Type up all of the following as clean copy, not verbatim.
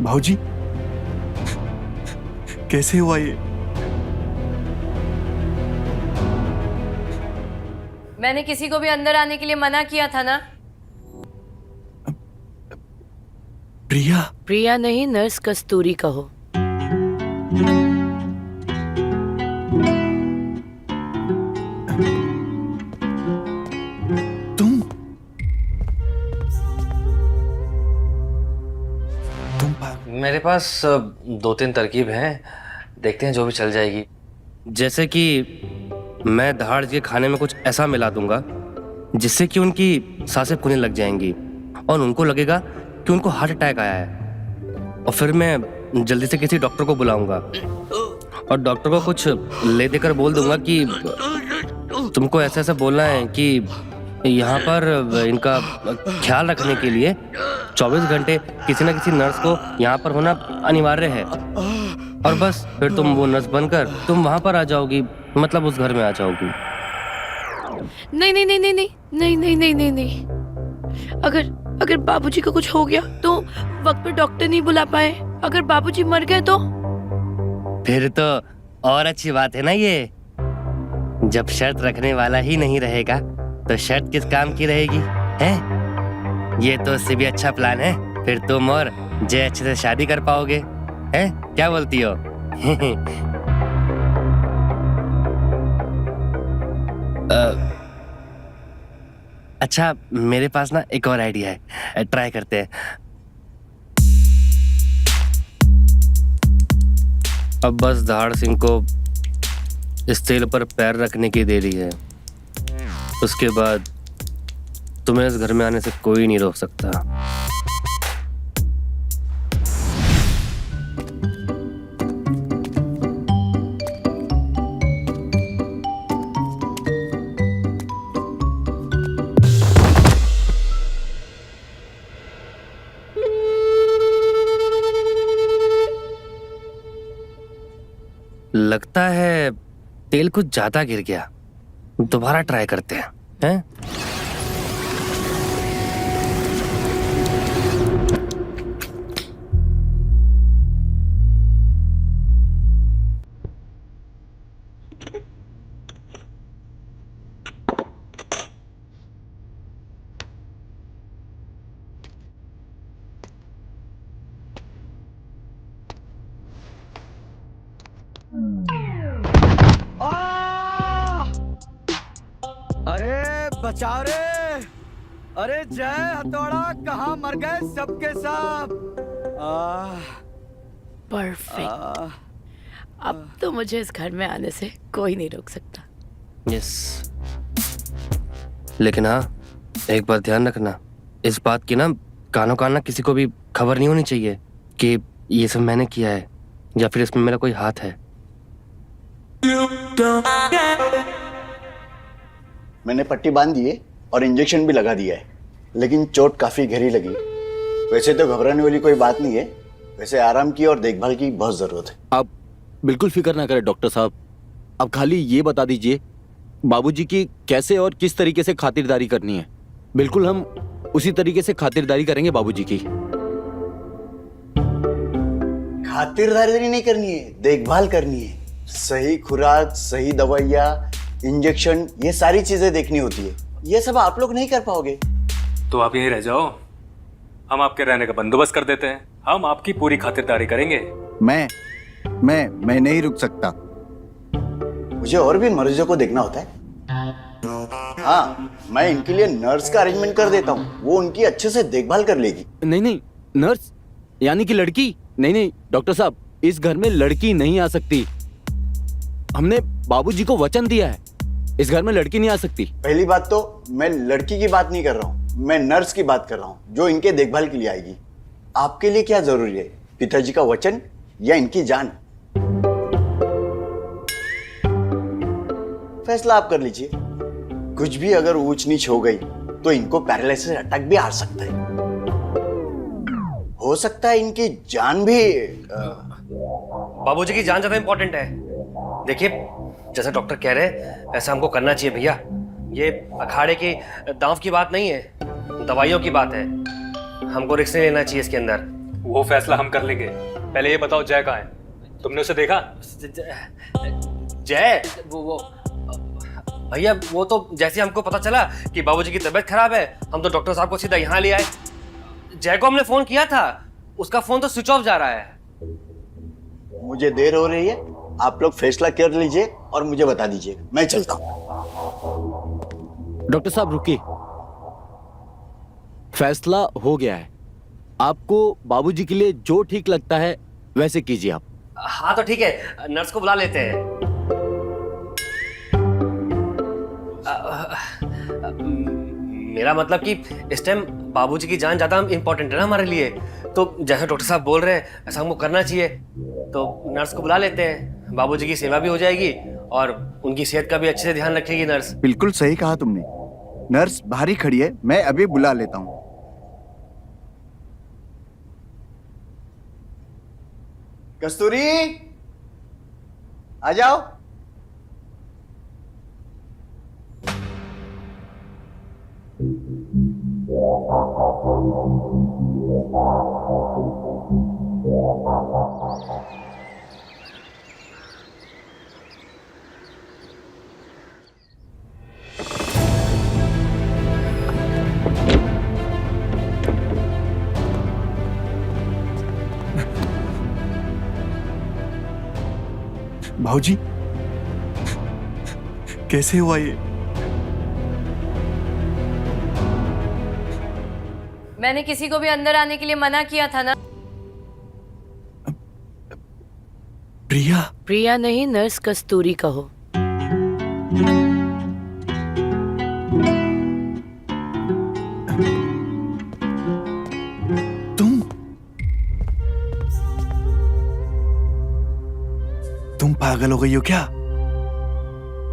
भाऊजी, कैसे हुआ ये? मैंने किसी को भी अंदर आने के लिए मना किया था ना? प्रिया? प्रिया नहीं, नर्स कस्तूरी कहो। मेरे पास 2-3 तरकीब हैं, देखते हैं जो भी चल जाएगी। जैसे कि मैं दहाड़ के खाने में कुछ ऐसा मिला दूंगा जिससे कि उनकी सांसें फूलने लग जाएंगी और उनको लगेगा कि उनको हार्ट अटैक आया है, और फिर मैं जल्दी से किसी डॉक्टर को बुलाऊंगा और डॉक्टर को कुछ ले देकर बोल दूंगा कि तुमको ऐसा ऐसा बोलना है कि यहाँ पर इनका ख्याल रखने के लिए 24 घंटे किसी न किसी नर्स को यहाँ पर होना अनिवार्य है, और बस फिर तुम वो नर्स बनकर तुम वहाँ पर आ जाओगी, मतलब उस घर में आ जाओगी। नहीं नहीं नहीं नहीं नहीं नहीं नहीं नहीं नहीं नहीं, अगर बाबूजी को कुछ हो गया तो वक्त पे डॉक्टर नहीं बुला पाए, अगर बाबूजी मर गए तो? फिर तो और अच्छी बात है ना ये। जब शर्त रखने वाला ही नहीं रहेगा तो शर्त किस काम की रहेगी, हैं? ये तो उससे भी अच्छा प्लान है। फिर तुम और जय अच्छे से शादी कर पाओगे, हैं? क्या बोलती हो? अच्छा, मेरे पास ना एक और आइडिया है, ट्राई करते हैं। अब बस दहाड़ सिंह को इस तेल पर पैर रखने की देरी है, उसके बाद तुम्हें इस घर में आने से कोई नहीं रोक सकता। लगता है तेल कुछ ज्यादा गिर गया, दोबारा ट्राई करते हैं, हैं? अरे बचाओ रे! अरे जय हथौड़ा, कहाँ मर गए सबके सब? परफेक्ट। अब तो मुझे इस घर में आने से कोई नहीं रोक सकता। यस, लेकिन हाँ, एक बात ध्यान रखना, इस बात की ना कानो कान ना किसी को भी खबर नहीं होनी चाहिए कि ये सब मैंने किया है या फिर इसमें मेरा कोई हाथ है। मैंने पट्टी बांध दी है और इंजेक्शन भी लगा दिया है, लेकिन चोट काफी गहरी लगी। वैसे तो घबराने वाली कोई बात नहीं है, वैसे आराम की और देखभाल की बहुत जरूरत है। आप बिल्कुल फिक्र ना करें डॉक्टर साहब, आप खाली ये बता दीजिए बाबूजी की कैसे और किस तरीके से खातिरदारी करनी है। बिल्कुल हम उसी तरीके से खातिरदारी करेंगे बाबूजी की। खातिरदारी नहीं करनी है, देखभाल करनी है। सही खुराक, सही दवाइयाँ, इंजेक्शन, ये सारी चीजें देखनी होती है। ये सब आप लोग नहीं कर पाओगे। तो आप यहीं रह जाओ, हम आपके रहने का बंदोबस्त कर देते हैं। हम आपकी पूरी खातिरदारी करेंगे। मैं नहीं रुक सकता। मुझे और भी मरीजों को देखना होता है। हाँ, मैं इनके लिए नर्स का अरेंजमेंट कर देता हूँ, वो उनकी अच्छे से देखभाल कर लेगी। नहीं, नर्स यानी कि लड़की? नहीं डॉक्टर साहब, इस घर में लड़की नहीं आ सकती। हमने बाबूजी को वचन दिया है, इस घर में लड़की नहीं आ सकती। पहली बात तो मैं लड़की की बात नहीं कर रहा हूँ, मैं नर्स की बात कर रहा हूँ जो इनके देखभाल के लिए आएगी। आपके लिए क्या जरूरी है, पिताजी का वचन या इनकी जान? फैसला आप कर लीजिए। कुछ भी अगर ऊंच नीच हो गई तो इनको पैरालिसिस अटैक भी आ सकता है, हो सकता है इनकी जान भी। बाबूजी की जान ज्यादा इंपॉर्टेंट है। देखिए, जैसा डॉक्टर कह रहे हैं ऐसा हमको करना चाहिए भैया। ये अखाड़े की दांव की बात नहीं है, दवाइयों की बात है। हमको रिस्क नहीं लेना चाहिए इसके अंदर। वो फैसला हम कर लेंगे। पहले ये बताओ जय कहाँ है? तुमने उसे देखा? जय वो भैया, वो तो जैसे हमको पता चला कि बाबूजी की तबीयत खराब है, हम तो डॉक्टर साहब को सीधा यहाँ ले आए। जय को हमने फोन किया था, उसका फोन तो स्विच ऑफ जा रहा है। मुझे देर हो रही है, आप लोग फैसला कर लीजिए और मुझे बता दीजिए, मैं चलता हूँ। डॉक्टर साहब रुकिए, फैसला हो गया है। आपको बाबूजी के लिए जो ठीक लगता है वैसे कीजिए आप। हाँ तो ठीक है, नर्स को बुला लेते हैं। मेरा मतलब कि इस टाइम बाबूजी की जान ज्यादा इंपॉर्टेंट है ना हमारे लिए, तो जैसे डॉक्टर साहब बोल रहे हैं ऐसा हमको करना चाहिए। तो नर्स को बुला लेते हैं, बाबूजी की सेवा भी हो जाएगी और उनकी सेहत का भी अच्छे से ध्यान रखेगी नर्स। बिल्कुल सही कहा तुमने। नर्स बाहर ही खड़ी है, मैं अभी बुला लेता हूँ। कस्तूरी, आ जाओ। भाऊजी, कैसे हुआ ये? मैंने किसी को भी अंदर आने के लिए मना किया था ना। प्रिया, प्रिया नहीं, नर्स कस्तूरी कहो। तुम पागल हो गई हो क्या?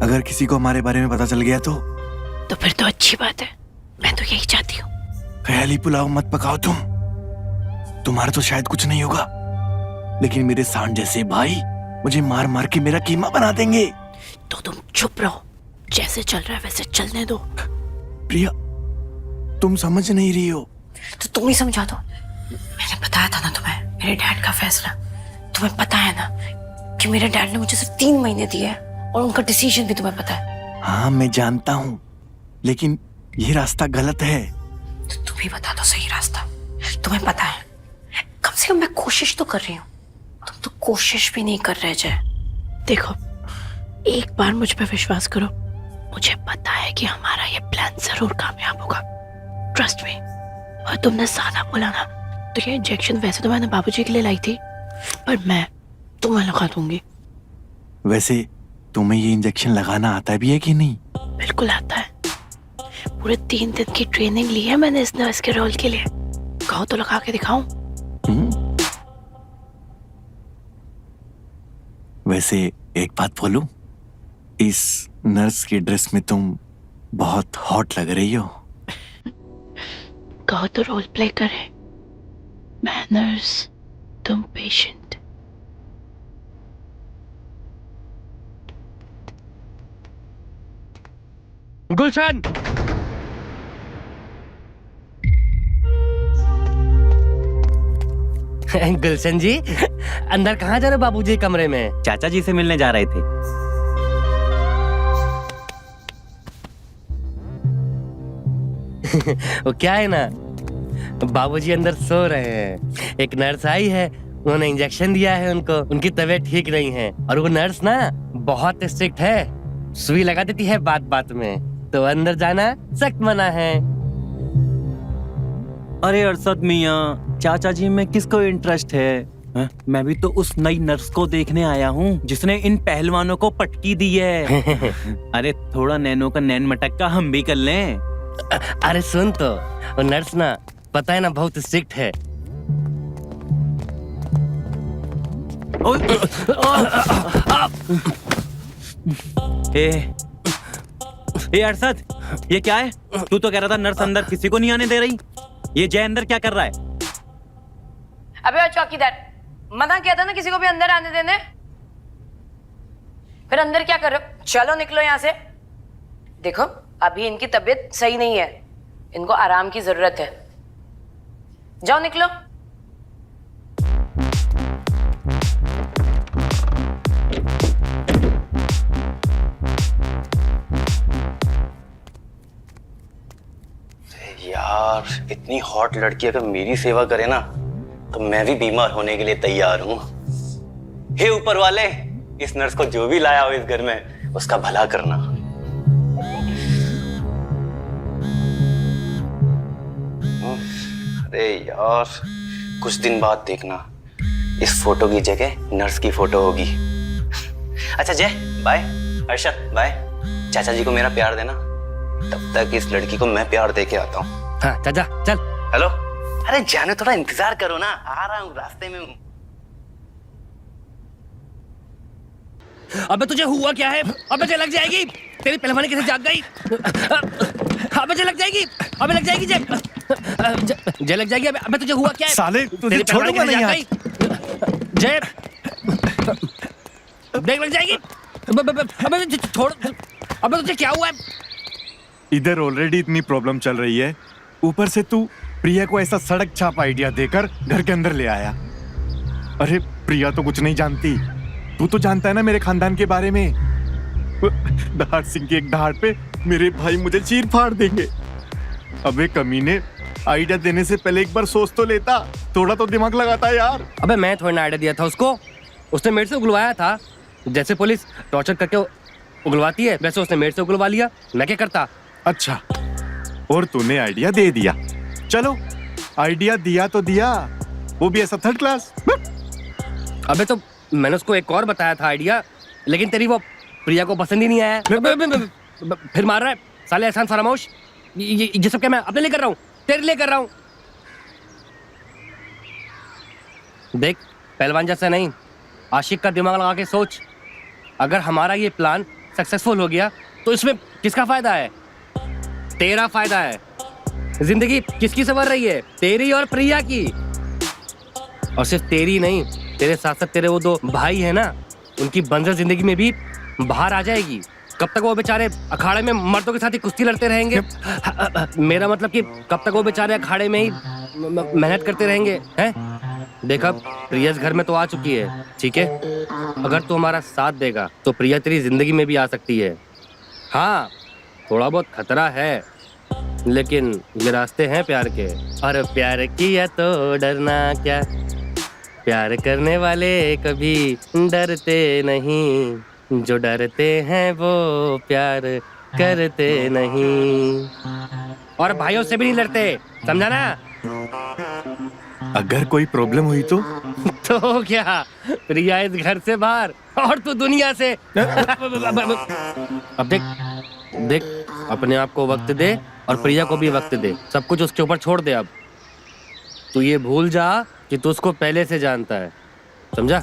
अगर किसी को हमारे बारे में पता चल गया तो फिर तो अच्छी बात है, मैं तो यही चाहती हूँ। ख्याली पुलाव मत पकाओ तुम। तुम्हारा तो शायद कुछ नहीं होगा, लेकिन मेरे सांड जैसे भाई मुझे मार मार के मेरा कीमा बना देंगे। तो तुम चुप रहो, जैसे चल रहा है वैसे चलने दो। प्रिया, तुम समझ नहीं रही हो। तो तुम ही समझा दो। मैंने बताया था ना तुम्हें, मेरे डैड का फैसला। तुम्हें पता है ना कि मेरे डैड ने मुझे सिर्फ 3 महीने दिए हैं और उनका डिसीजन भी तुम्हें पता है। हाँ मैं जानता हूँ, लेकिन ये रास्ता गलत है। तो तुम ही बता दो सही रास्ता। तुम्हें पता है, कम से कम मैं कोशिश तो कर रही हूँ, तुम तो कोशिश भी नहीं कर रहे। जय देखो, एक बार मुझ पे विश्वास करो, मुझे पता है कि हमारा ये प्लान जरूर कामयाब होगा। Trust me. और तुमने साना बोला ना, तो ये इंजेक्शन वैसे तो मैंने बाबूजी के लिए लाई थी, पर मैं तुम्हें लगा दूंगी। वैसे तुम्हें ये इंजेक्शन लगाना आता भी है कि नहीं? बिल्कुल आता है। पूरे 3 दिन की ट्रेनिंग ली है मैंने इस नर्स के रोल के लिए। कहो तो लगा के दिखाऊं? वैसे एक बात बोलूं, इस नर्स की ड्रेस में तुम बहुत हॉट लग रही हो। कहो तो रोल प्ले करें। मैं नर्स, तुम पेशेंट। गुलशन, गुलशन जी, अंदर कहाँ जा रहे हो बाबूजी कमरे में? चाचा जी से मिलने जा रहे थे। वो क्या है ना, बाबूजी अंदर सो रहे हैं। एक नर्स आई है, उन्होंने इंजेक्शन दिया है उनको, उनकी तबीयत ठीक नहीं है। और वो नर्स ना बहुत स्ट्रिक्ट है, सुई लगा देती है बात बात में, तो अंदर जाना सख्त मना है। अरे अरशद मियाँ, चाचा जी में किसको इंटरेस्ट है? मैं भी तो उस नई नर्स को देखने आया हूँ जिसने इन पहलवानों को पटकी दी है। अरे थोड़ा नैनो का नैन मटक्का हम भी कर लें। अरे सुन तो, वो नर्स ना पता है ना बहुत स्ट्रिक्ट है। ए अरशद, ये क्या है? तू तो कह रहा था नर्स अंदर किसी को नहीं आने दे रही। ये जय अंदर क्या कर रहा है? अबे चौकीदार, मना किया था ना किसी को भी अंदर आने देने। फिर अंदर क्या कर रहे हो? चलो निकलो यहाँ से। देखो अभी इनकी तबीयत सही नहीं है, इनको आराम की जरूरत है। जाओ निकलो। यार, इतनी हॉट लड़की अगर मेरी सेवा करे ना तो मैं भी बीमार होने के लिए तैयार हूँ। हे ऊपर वाले, इस नर्स को जो भी लाया हो इस घर में उसका भला करना। अरे यार, कुछ दिन बाद देखना इस फोटो की जगह नर्स की फोटो होगी। अच्छा जय, बाय। अर्षद, बाय। चाचा जी को मेरा प्यार देना। तब तक इस लड़की को मैं प्यार दे के आता हूँ। हाँ चाचा चल। हेलो। अरे जाने, थोड़ा इंतजार करो ना, आ रहा हूँ, रास्ते में हूँ। अबे तुझे हुआ क्या है? अबे तुझे लग जाएगी। तेरी पहलवानी कैसे जाग गई? अबे तुझे लग जाएगी। अबे लग जाएगी जय। जय लग जाएगी। अबे तुझे हुआ क्या है? साले तुझे छोड़ूंगा नहीं आज। जय देख लग जाएगी। अबे छोड़। अबे तुझे क्या हुआ है? इधर ऑलरेडी इतनी प्रॉब्लम चल रही है, ऊपर से तू प्रिया को ऐसा सड़क छाप आइडिया देकर घर के अंदर ले आया। अरे प्रिया तो कुछ नहीं जानती, तू तो जानता है ना मेरे खानदान के बारे में। दहाड़ सिंह की एक दहाड़ पे मेरे भाई मुझे चीर फाड़ देंगे। अबे कमीने, आइडिया देने से पहले एक बार सोच तो लेता, थोड़ा तो दिमाग लगाता यार। अबे मैं थोड़ा ना आइडिया दिया था उसको, उसने मेरे से उगलवाया था। जैसे पुलिस टॉर्चर करके उगलवाती है वैसे उसने मेरे से उगलवा लिया। मैं क्या करता? अच्छा, और तूने आइडिया दे दिया। चलो, आइडिया दिया तो दिया, वो भी ऐसा थर्ड क्लास। अबे तो मैंने उसको एक और बताया था आइडिया, लेकिन तेरी वो प्रिया को पसंद ही नहीं आया। फिर मार रहा है साले एहसान फरामोश। ये सब क्या मैं अपने लिए कर रहा हूँ, तेरे लिए कर रहा हूँ। देख पहलवान जैसा नहीं, आशिक का दिमाग लगा के सोच। अगर हमारा ये प्लान सक्सेसफुल हो गया तो इसमें किसका फायदा है? तेरा फायदा है। जिंदगी किसकी संवर रही है? तेरी और प्रिया की। और सिर्फ तेरी नहीं, तेरे साथ साथ तेरे वो दो भाई है ना, उनकी बंजर जिंदगी में भी बाहर आ जाएगी। कब तक वो बेचारे अखाड़े में मर्दों के साथ ही कुश्ती लड़ते रहेंगे? मेरा मतलब कि कब तक वो बेचारे अखाड़े में ही मेहनत करते रहेंगे? हैं? देख अब प्रिया इस घर में तो आ चुकी है, ठीक है? अगर तू हमारा साथ देगा तो प्रिया तेरी जिंदगी में भी आ सकती है। हाँ, थोड़ा बहुत खतरा है, लेकिन ये रास्ते हैं प्यार के। और प्यार किया तो डरना क्या, प्यार करने वाले कभी डरते नहीं, जो डरते हैं वो प्यार करते नहीं। और भाइयों से भी नहीं लड़ते, समझा ना? अगर कोई प्रॉब्लम हुई तो तो क्या, प्रिया इस घर से बाहर और तू दुनिया से। अब देख अपने आप को वक्त दे और प्रिया को भी वक्त दे, सब कुछ उसके ऊपर छोड़ दे। अब तू ये भूल जा कि तू उसको पहले से जानता है, समझा?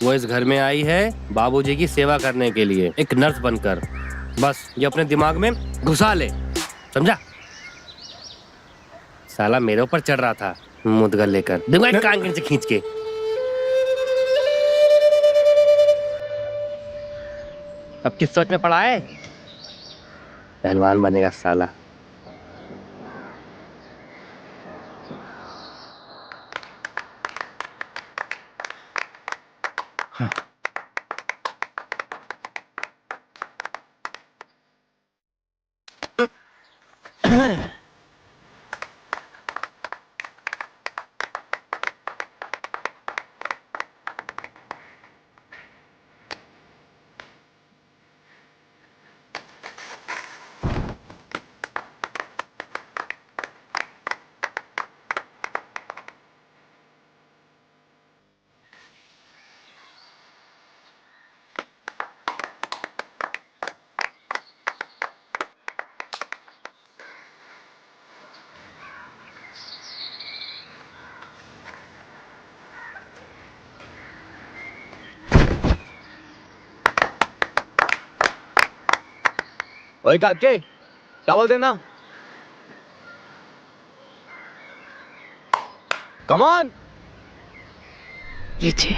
वो इस घर में आई है बाबूजी की सेवा करने के लिए, एक नर्स बनकर। बस ये अपने दिमाग में घुसा ले, समझा? साला मेरे ऊपर चढ़ रहा था मुद्गल लेकर, देखो एक कान से खींच के। अब किस सोच में पड़ा है? पहलवान बनेगा साला। ओए काके, चावल देना। Come on. लीजिए।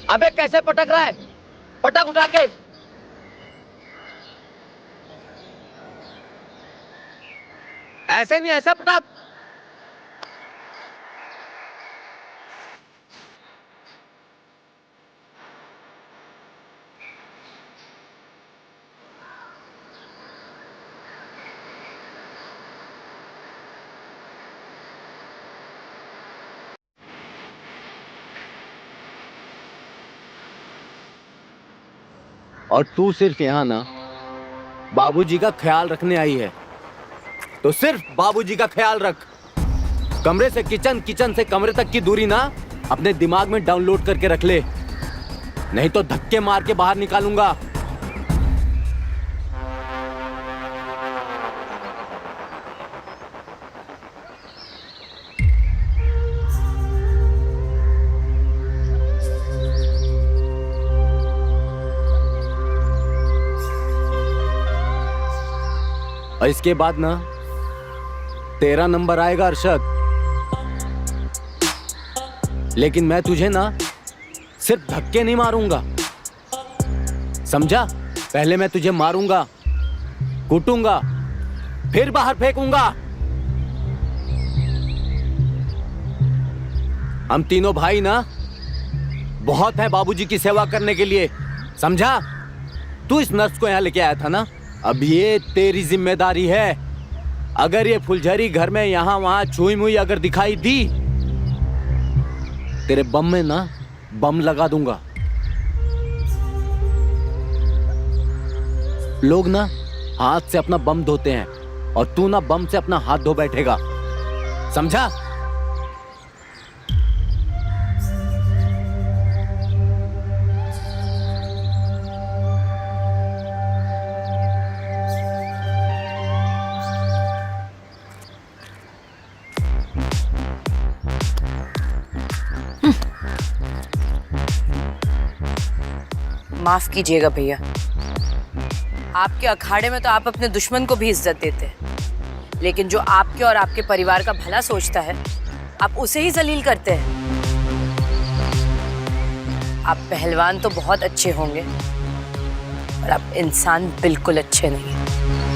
अबे कैसे पटक रहा है? पटक उठा के। ऐसे नहीं, ऐसा पटक। और तू सिर्फ यहाँ ना बाबूजी का ख्याल रखने आई है, तो सिर्फ बाबूजी का ख्याल रख। कमरे से किचन, किचन से कमरे तक की दूरी ना अपने दिमाग में डाउनलोड करके रख ले, नहीं तो धक्के मार के बाहर निकालूंगा। और इसके बाद ना तेरा नंबर आएगा अरशद, लेकिन मैं तुझे ना सिर्फ धक्के नहीं मारूंगा, समझा? पहले मैं तुझे मारूंगा, कूटूंगा, फिर बाहर फेंकूंगा। हम तीनों भाई ना बहुत है बाबूजी की सेवा करने के लिए, समझा? तू इस नर्स को यहाँ लेके आया था ना, अब ये तेरी जिम्मेदारी है। अगर ये फुलझड़ी घर में यहां वहां छुई मुई अगर दिखाई दी, तेरे बम में ना बम लगा दूंगा। लोग ना हाथ से अपना बम धोते हैं और तू ना बम से अपना हाथ धो बैठेगा, समझा? माफ कीजिएगा भैया, आपके अखाड़े में तो आप अपने दुश्मन को भी इज्जत देते हैं, लेकिन जो आपके और आपके परिवार का भला सोचता है आप उसे ही जलील करते हैं। आप पहलवान तो बहुत अच्छे होंगे, पर आप इंसान बिल्कुल अच्छे नहीं हैं।